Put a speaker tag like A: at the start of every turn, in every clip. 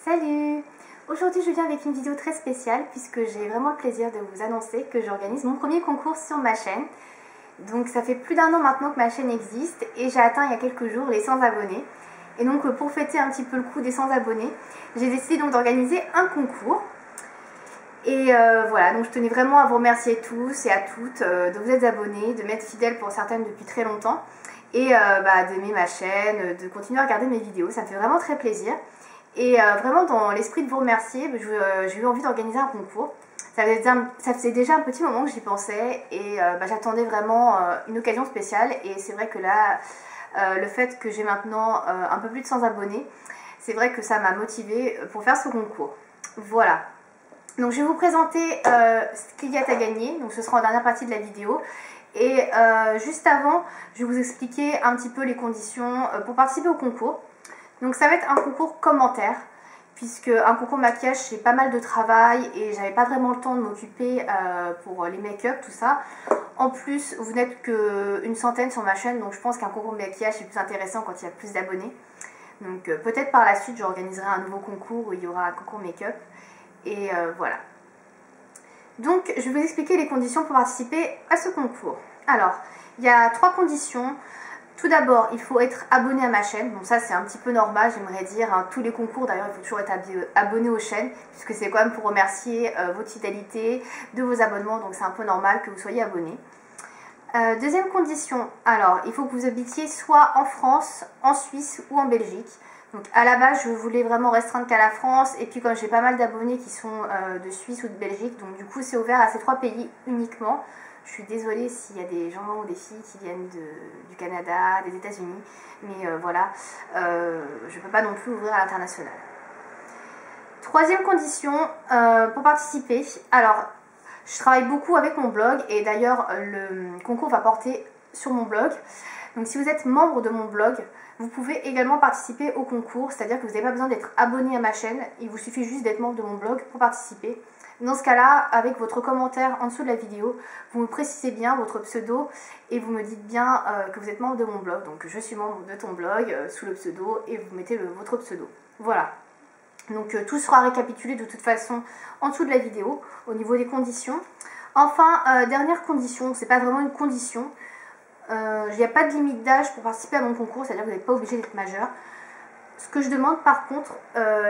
A: Salut! Aujourd'hui je viens avec une vidéo très spéciale puisque j'ai vraiment le plaisir de vous annoncer que j'organise mon premier concours sur ma chaîne. Donc ça fait plus d'1 an maintenant que ma chaîne existe et j'ai atteint il y a quelques jours les 100 abonnés. Et donc pour fêter un petit peu le coup des 100 abonnés, j'ai décidé donc d'organiser un concours. Et voilà, donc je tenais vraiment à vous remercier tous et à toutes de vous être abonnés, de m'être fidèles pour certaines depuis très longtemps et d'aimer ma chaîne, de continuer à regarder mes vidéos, ça me fait vraiment très plaisir. Et vraiment dans l'esprit de vous remercier, j'ai eu envie d'organiser un concours. Ça faisait déjà un petit moment que j'y pensais et j'attendais vraiment une occasion spéciale. Et c'est vrai que là, le fait que j'ai maintenant un peu plus de 100 abonnés, c'est vrai que ça m'a motivée pour faire ce concours. Voilà. Donc je vais vous présenter ce qu'il y a à gagner, donc ce sera en dernière partie de la vidéo. Et juste avant, je vais vous expliquer un petit peu les conditions pour participer au concours. Donc ça va être un concours commentaire, puisque un concours maquillage c'est pas mal de travail et j'avais pas vraiment le temps de m'occuper pour les make-up, tout ça. En plus, vous n'êtes qu'une centaine sur ma chaîne, donc je pense qu'un concours maquillage c'est plus intéressant quand il y a plus d'abonnés. Donc peut-être par la suite j'organiserai un nouveau concours où il y aura un concours make-up. Et voilà. Donc je vais vous expliquer les conditions pour participer à ce concours. Alors, il y a 3 conditions. Tout d'abord, il faut être abonné à ma chaîne. Donc ça, c'est un petit peu normal, j'aimerais dire. Hein. Tous les concours, d'ailleurs, il faut toujours être abonné aux chaînes, puisque c'est quand même pour remercier votre fidélité, de vos abonnements. Donc c'est un peu normal que vous soyez abonné. Deuxième condition, alors, il faut que vous habitiez soit en France, en Suisse ou en Belgique. Donc à la base, je voulais vraiment restreindre qu'à la France. Et puis comme j'ai pas mal d'abonnés qui sont de Suisse ou de Belgique, donc du coup, c'est ouvert à ces 3 pays uniquement. Je suis désolée s'il y a des gens ou des filles qui viennent du Canada, des États-Unis, mais voilà, je ne peux pas non plus ouvrir à l'international. Troisième condition pour participer. Alors, je travaille beaucoup avec mon blog et d'ailleurs le concours va porter sur mon blog. Donc si vous êtes membre de mon blog, vous pouvez également participer au concours, c'est-à-dire que vous n'avez pas besoin d'être abonné à ma chaîne, il vous suffit juste d'être membre de mon blog pour participer. Dans ce cas-là, avec votre commentaire en dessous de la vidéo, vous me précisez bien votre pseudo et vous me dites bien que vous êtes membre de mon blog. Donc je suis membre de ton blog sous le pseudo et vous mettez votre pseudo. Voilà. Donc tout sera récapitulé de toute façon en dessous de la vidéo au niveau des conditions. Enfin, dernière condition, c'est pas vraiment une condition. Il n'y a pas de limite d'âge pour participer à mon concours, c'est-à-dire que vous n'êtes pas obligé d'être majeur. Ce que je demande par contre,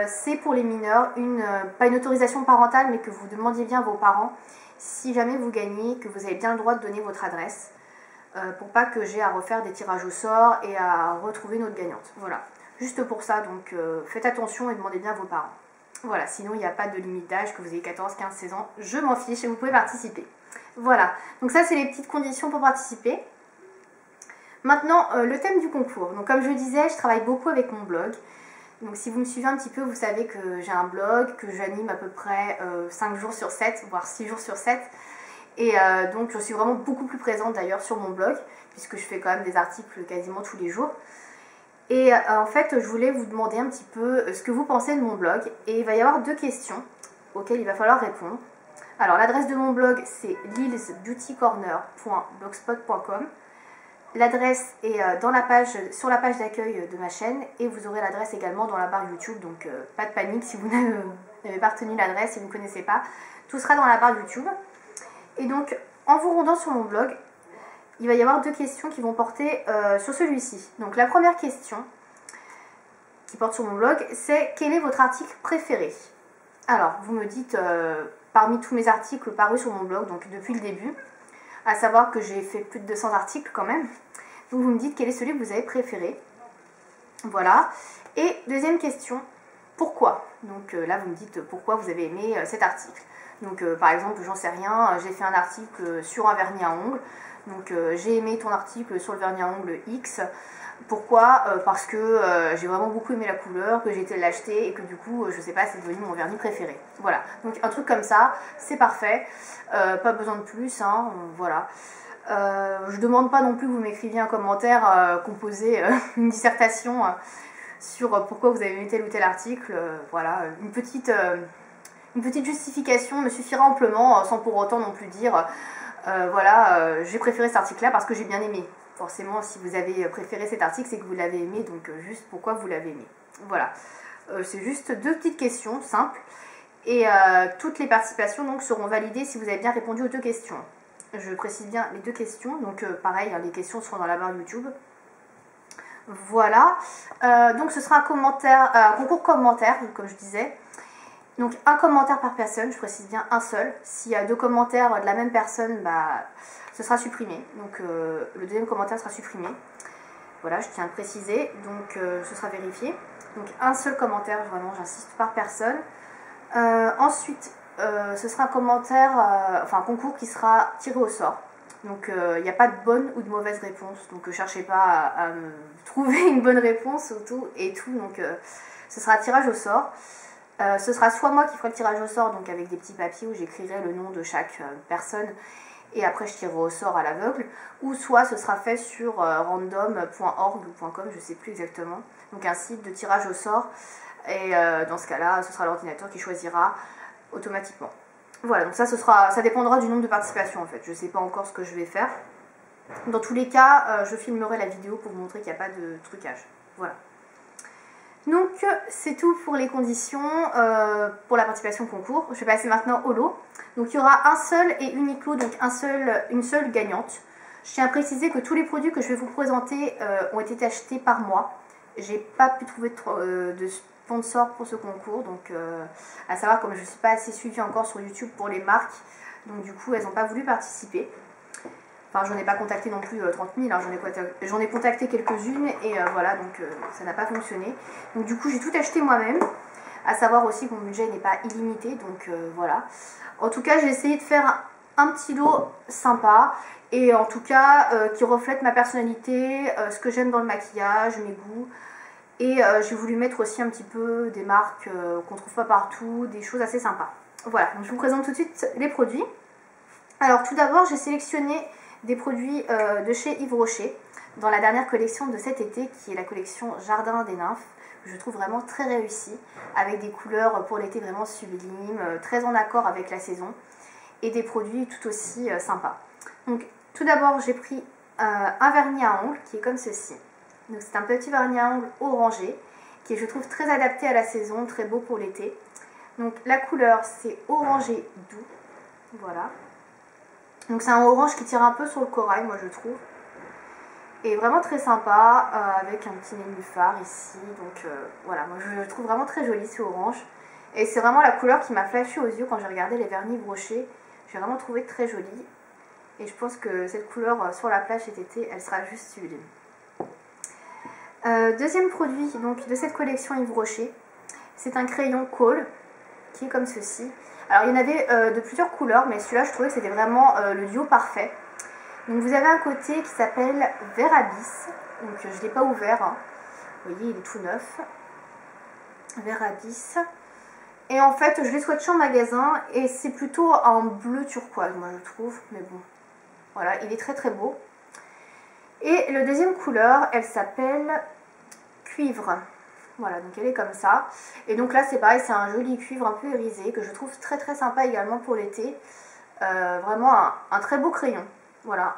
A: c'est pour les mineurs, pas une autorisation parentale, mais que vous demandiez bien à vos parents, si jamais vous gagnez, que vous avez bien le droit de donner votre adresse, pour pas que j'ai à refaire des tirages au sort et à retrouver une autre gagnante. Voilà, juste pour ça, donc faites attention et demandez bien à vos parents. Voilà, sinon il n'y a pas de limite d'âge, que vous ayez 14, 15, 16 ans, je m'en fiche et vous pouvez participer. Voilà, donc ça c'est les petites conditions pour participer. Maintenant, le thème du concours. Donc comme je le disais, je travaille beaucoup avec mon blog. Donc si vous me suivez un petit peu, vous savez que j'ai un blog, que j'anime à peu près 5 jours sur 7, voire 6 jours sur 7. Et donc je suis vraiment beaucoup plus présente d'ailleurs sur mon blog, puisque je fais quand même des articles quasiment tous les jours. Et en fait, je voulais vous demander un petit peu ce que vous pensez de mon blog. Et il va y avoir 2 questions auxquelles il va falloir répondre. Alors l'adresse de mon blog, c'est lilsbeautycorner.blogspot.com. L'adresse est sur la page d'accueil de ma chaîne et vous aurez l'adresse également dans la barre YouTube, donc pas de panique si vous n'avez pas retenu l'adresse et vous ne connaissez pas, tout sera dans la barre YouTube. Et donc en vous rendant sur mon blog, il va y avoir 2 questions qui vont porter sur celui-ci. Donc la première question qui porte sur mon blog, c'est quel est votre article préféré? Alors vous me dites parmi tous mes articles parus sur mon blog, donc depuis le début, à savoir que j'ai fait plus de 200 articles quand même. Donc vous me dites quel est celui que vous avez préféré. Voilà. Et deuxième question, pourquoi? Donc là vous me dites pourquoi vous avez aimé cet article. Donc par exemple, j'en sais rien, j'ai fait un article sur un vernis à ongles. Donc j'ai aimé ton article sur le vernis à ongles X. Pourquoi? Parce que j'ai vraiment beaucoup aimé la couleur, que j'ai été l'acheter et que du coup, je sais pas, c'est devenu mon vernis préféré. Voilà, donc un truc comme ça, c'est parfait. Pas besoin de plus, hein, voilà. Je demande pas non plus que vous m'écriviez un commentaire composé une dissertation sur pourquoi vous avez aimé tel ou tel article. Voilà, une petite justification me suffira amplement, sans pour autant non plus dire voilà, j'ai préféré cet article-là parce que j'ai bien aimé. Forcément, si vous avez préféré cet article, c'est que vous l'avez aimé, donc juste pourquoi vous l'avez aimé. Voilà. C'est juste 2 petites questions simples. Et toutes les participations donc seront validées si vous avez bien répondu aux 2 questions. Je précise bien les 2 questions, donc pareil, hein, les questions seront dans la barre YouTube. Voilà, donc ce sera un concours commentaire, comme je disais. Donc un commentaire par personne, je précise bien un seul. S'il y a 2 commentaires de la même personne, bah, ce sera supprimé. Donc le deuxième commentaire sera supprimé. Voilà, je tiens à le préciser, donc ce sera vérifié. Donc un seul commentaire, vraiment j'insiste, par personne. Ensuite, ce sera un commentaire, enfin un concours qui sera tiré au sort. Donc il n'y a pas de bonne ou de mauvaise réponse. Donc ne cherchez pas à me trouver une bonne réponse surtout et tout. Donc ce sera un tirage au sort. Ce sera soit moi qui ferai le tirage au sort, donc avec des petits papiers où j'écrirai le nom de chaque personne et après je tirerai au sort à l'aveugle, ou soit ce sera fait sur random.org ou .com, je ne sais plus exactement, donc un site de tirage au sort, et dans ce cas-là, ce sera l'ordinateur qui choisira automatiquement. Voilà, donc ça dépendra du nombre de participations en fait, je ne sais pas encore ce que je vais faire. Dans tous les cas, je filmerai la vidéo pour vous montrer qu'il n'y a pas de trucage. Voilà. Donc c'est tout pour les conditions pour la participation au concours. Je vais passer maintenant au lot. Donc il y aura un seul et unique lot, donc une seule gagnante. Je tiens à préciser que tous les produits que je vais vous présenter ont été achetés par moi. J'ai pas pu trouver de sponsor pour ce concours, donc à savoir comme je ne suis pas assez suivie encore sur YouTube pour les marques, donc du coup elles n'ont pas voulu participer. Enfin, j'en ai pas contacté non plus 30 000, hein, j'en ai contacté quelques-unes et voilà, donc ça n'a pas fonctionné. Donc du coup, j'ai tout acheté moi-même, à savoir aussi que mon budget n'est pas illimité, donc voilà. En tout cas, j'ai essayé de faire un petit lot sympa et en tout cas qui reflète ma personnalité, ce que j'aime dans le maquillage, mes goûts. Et j'ai voulu mettre aussi un petit peu des marques qu'on trouve pas partout, des choses assez sympas. Voilà, donc je vous présente tout de suite les produits. Alors tout d'abord, j'ai sélectionné des produits de chez Yves Rocher dans la dernière collection de cet été qui est la collection Jardin des Nymphes, que je trouve vraiment très réussie avec des couleurs pour l'été vraiment sublimes, très en accord avec la saison et des produits tout aussi sympas. Donc tout d'abord j'ai pris un vernis à ongles qui est comme ceci. Donc c'est un petit vernis à ongles orangé qui est je trouve très adapté à la saison, très beau pour l'été. Donc la couleur c'est orangé doux, voilà. Donc c'est un orange qui tire un peu sur le corail, moi je trouve. Et vraiment très sympa, avec un petit nénuphar ici. Donc voilà, moi je le trouve vraiment très joli ce orange. Et c'est vraiment la couleur qui m'a flashé aux yeux quand j'ai regardé les vernis brochés. J'ai vraiment trouvé très jolie. Et je pense que cette couleur sur la plage cet été, elle sera juste sublime. Deuxième produit donc, de cette collection Yves Rocher, c'est un crayon Kohl qui est comme ceci. Alors il y en avait de plusieurs couleurs, mais celui-là je trouvais que c'était vraiment le duo parfait. Donc vous avez un côté qui s'appelle Vert Abyss, donc je ne l'ai pas ouvert, hein. Vous voyez il est tout neuf, Vert Abyss. Et en fait je l'ai swatché en magasin et c'est plutôt en bleu turquoise moi je trouve, mais bon, voilà, il est très très beau. Et la deuxième couleur, elle s'appelle Cuivre. Voilà, donc elle est comme ça. Et donc là, c'est pareil, c'est un joli cuivre un peu irisé que je trouve très très sympa également pour l'été. Vraiment un très beau crayon. Voilà.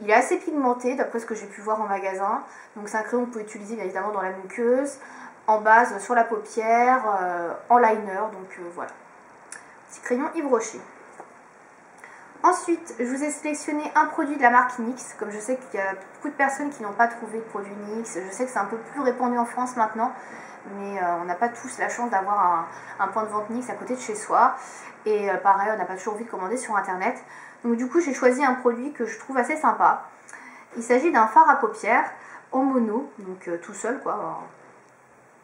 A: Il est assez pigmenté d'après ce que j'ai pu voir en magasin. Donc c'est un crayon que vous pouvez utiliser bien évidemment dans la muqueuse, en base sur la paupière, en liner. Donc voilà. Petit crayon Yves Rocher. Ensuite, je vous ai sélectionné un produit de la marque NYX. Comme je sais qu'il y a beaucoup de personnes qui n'ont pas trouvé de produit NYX, je sais que c'est un peu plus répandu en France maintenant, mais on n'a pas tous la chance d'avoir un point de vente NYX à côté de chez soi. Et pareil, on n'a pas toujours envie de commander sur internet. Donc du coup, j'ai choisi un produit que je trouve assez sympa. Il s'agit d'un fard à paupières en mono, donc tout seul quoi.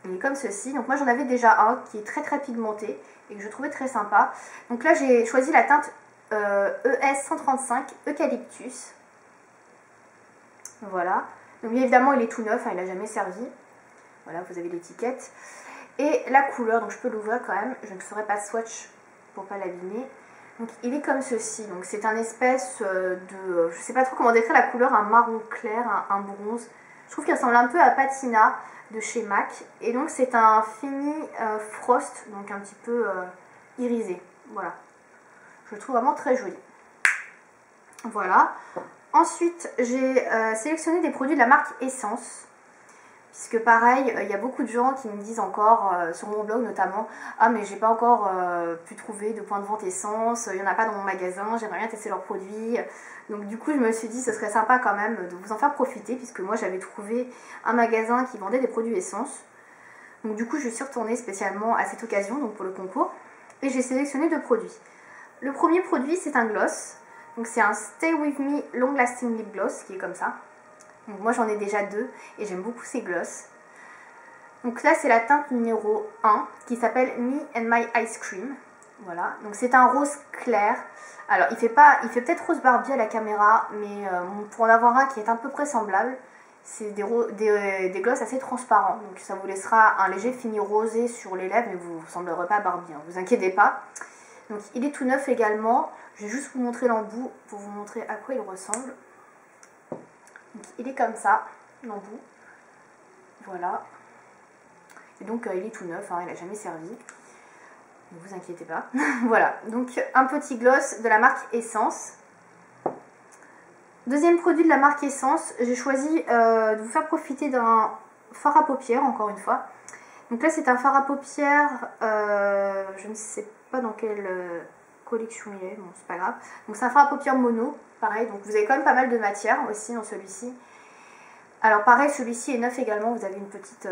A: Il est comme ceci. Donc moi j'en avais déjà un qui est très très pigmenté et que je trouvais très sympa. Donc là j'ai choisi la teinte ES 135 Eucalyptus. Voilà. Donc bien évidemment il est tout neuf, hein, il n'a jamais servi. Voilà, vous avez l'étiquette. Et la couleur, donc je peux l'ouvrir quand même, je ne ferai pas swatch pour pas l'abîmer. Donc il est comme ceci, donc c'est un espèce de, je sais pas trop comment décrire la couleur, un marron clair, un bronze. Je trouve qu'il ressemble un peu à Patina de chez MAC. Et donc c'est un fini frost, donc un petit peu irisé. Voilà. Je le trouve vraiment très joli. Voilà. Ensuite, j'ai sélectionné des produits de la marque Essence. puisque pareil, il y a beaucoup de gens qui me disent encore, sur mon blog notamment, ah mais j'ai pas encore pu trouver de point de vente essence, il n'y en a pas dans mon magasin, j'aimerais bien tester leurs produits. Donc du coup je me suis dit ce serait sympa quand même de vous en faire profiter, puisque moi j'avais trouvé un magasin qui vendait des produits essence. Donc du coup je suis retournée spécialement à cette occasion, donc pour le concours, et j'ai sélectionné 2 produits. Le premier produit c'est un gloss, donc c'est un Stay With Me Long Lasting Lip Gloss qui est comme ça. Donc moi j'en ai déjà 2 et j'aime beaucoup ces gloss. Donc là c'est la teinte numéro 1 qui s'appelle Me and My Ice Cream. Voilà, donc c'est un rose clair. Alors il fait peut-être rose Barbie à la caméra, mais pour en avoir un qui est à peu près semblable, c'est des gloss assez transparents. Donc ça vous laissera un léger fini rosé sur les lèvres, mais vous ne ressemblerez pas à Barbie, hein, vous inquiétez pas. Donc il est tout neuf également. Je vais juste vous montrer l'embout pour vous montrer à quoi il ressemble. Donc, il est comme ça, l'embout. Voilà. Et donc il est tout neuf, hein, il n'a jamais servi. Ne vous inquiétez pas. Voilà, donc un petit gloss de la marque Essence. Deuxième produit de la marque Essence, j'ai choisi de vous faire profiter d'un fard à paupières, encore une fois. Donc là c'est un fard à paupières, je ne sais pas dans quelle collection il est, bon c'est pas grave. Donc c'est un fard à paupières mono, pareil, donc vous avez quand même pas mal de matière aussi dans celui-ci. Alors pareil, celui-ci est neuf également, vous avez une petite,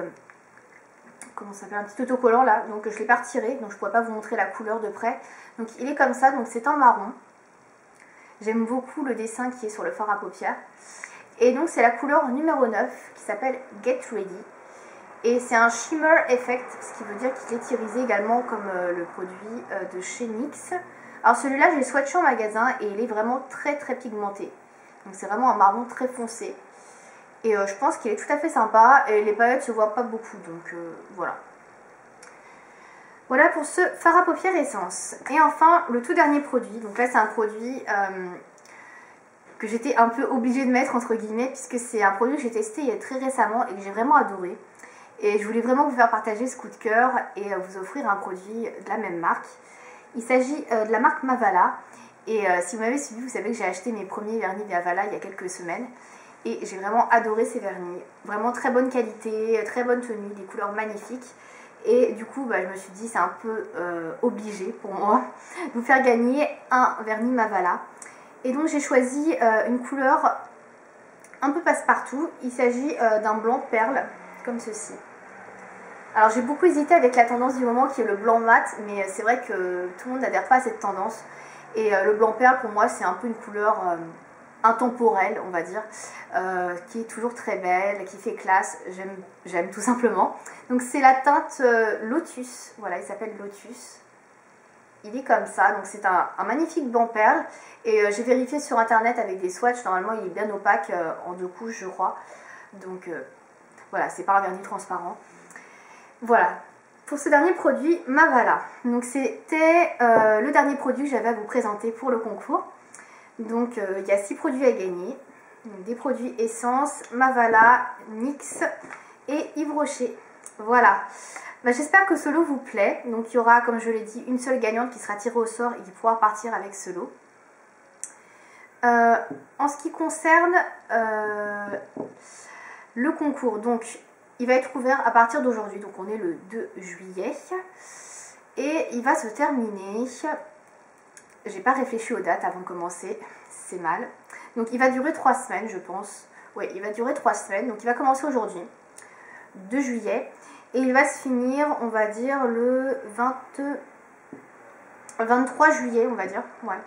A: comment ça s'appelle, un petit autocollant là, donc je ne l'ai pas retiré, donc je ne pourrais pas vous montrer la couleur de près. Donc il est comme ça, donc c'est en marron. J'aime beaucoup le dessin qui est sur le fard à paupières. Et donc c'est la couleur numéro 9 qui s'appelle Get Ready. Et c'est un shimmer effect, ce qui veut dire qu'il est irisé également comme le produit de chez NYX. Alors celui-là, je l'ai swatché en magasin et il est vraiment très pigmenté. Donc c'est vraiment un marron très foncé. Et je pense qu'il est tout à fait sympa et les paillettes se voient pas beaucoup, donc voilà. Voilà pour ce fard à paupières Essence. Et enfin, le tout dernier produit. Donc là, c'est un produit que j'étais un peu obligée de mettre entre guillemets, puisque c'est un produit que j'ai testé très récemment et que j'ai vraiment adoré. Et je voulais vraiment vous faire partager ce coup de cœur et vous offrir un produit de la même marque. Il s'agit de la marque Mavala. Et si vous m'avez suivi, vous savez que j'ai acheté mes premiers vernis Mavala il y a quelques semaines. Et j'ai vraiment adoré ces vernis. Vraiment très bonne qualité, très bonne tenue, des couleurs magnifiques. Et du coup, je me suis dit, c'est un peu obligé pour moi de vous faire gagner un vernis Mavala. Et donc j'ai choisi une couleur un peu passe-partout. Il s'agit d'un blanc perle, comme ceci. Alors j'ai beaucoup hésité avec la tendance du moment qui est le blanc mat, mais c'est vrai que tout le monde n'adhère pas à cette tendance. Et le blanc perle pour moi c'est un peu une couleur intemporelle, on va dire, qui est toujours très belle, qui fait classe, j'aime tout simplement. Donc c'est la teinte Lotus, voilà, il s'appelle Lotus. Il est comme ça, donc c'est un magnifique blanc perle. Et j'ai vérifié sur internet avec des swatchs, normalement il est bien opaque en 2 couches je crois. Donc voilà, c'est pas un vernis transparent. Voilà, pour ce dernier produit, Mavala. Donc c'était le dernier produit que j'avais à vous présenter pour le concours. Donc il y a 6 produits à gagner. Donc, des produits Essence, Mavala, NYX et Yves Rocher. Voilà. J'espère que ce lot vous plaît. Donc il y aura, comme je l'ai dit, une seule gagnante qui sera tirée au sort et qui pourra partir avec ce lot. En ce qui concerne le concours, donc il va être ouvert à partir d'aujourd'hui, donc on est le 2 juillet et il va se terminer, j'ai pas réfléchi aux dates avant de commencer, c'est mal, donc il va durer 3 semaines je pense, oui il va durer 3 semaines, donc il va commencer aujourd'hui, 2 juillet, et il va se finir on va dire le 23 juillet on va dire, ouais,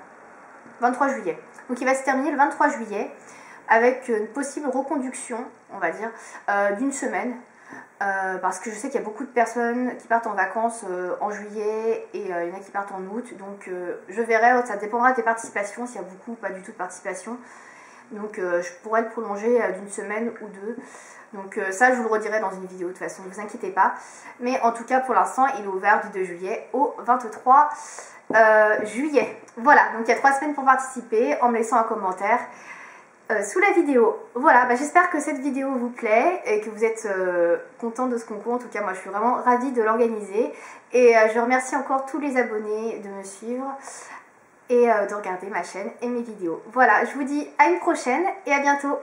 A: 23 juillet, donc il va se terminer le 23 juillet, avec une possible reconduction, on va dire, d'une semaine. Parce que je sais qu'il y a beaucoup de personnes qui partent en vacances en juillet et il y en a qui partent en août. Donc je verrai, ça dépendra des participations, s'il y a beaucoup ou pas du tout de participation. Donc je pourrais le prolonger d'une semaine ou 2. Donc ça je vous le redirai dans une vidéo de toute façon, ne vous inquiétez pas. Mais en tout cas pour l'instant il est ouvert du 2 juillet au 23 juillet. Voilà, donc il y a 3 semaines pour participer en me laissant un commentaire sous la vidéo. Voilà, j'espère que cette vidéo vous plaît et que vous êtes content de ce concours. En tout cas moi je suis vraiment ravie de l'organiser et je remercie encore tous les abonnés de me suivre et de regarder ma chaîne et mes vidéos. Voilà, je vous dis à une prochaine et à bientôt.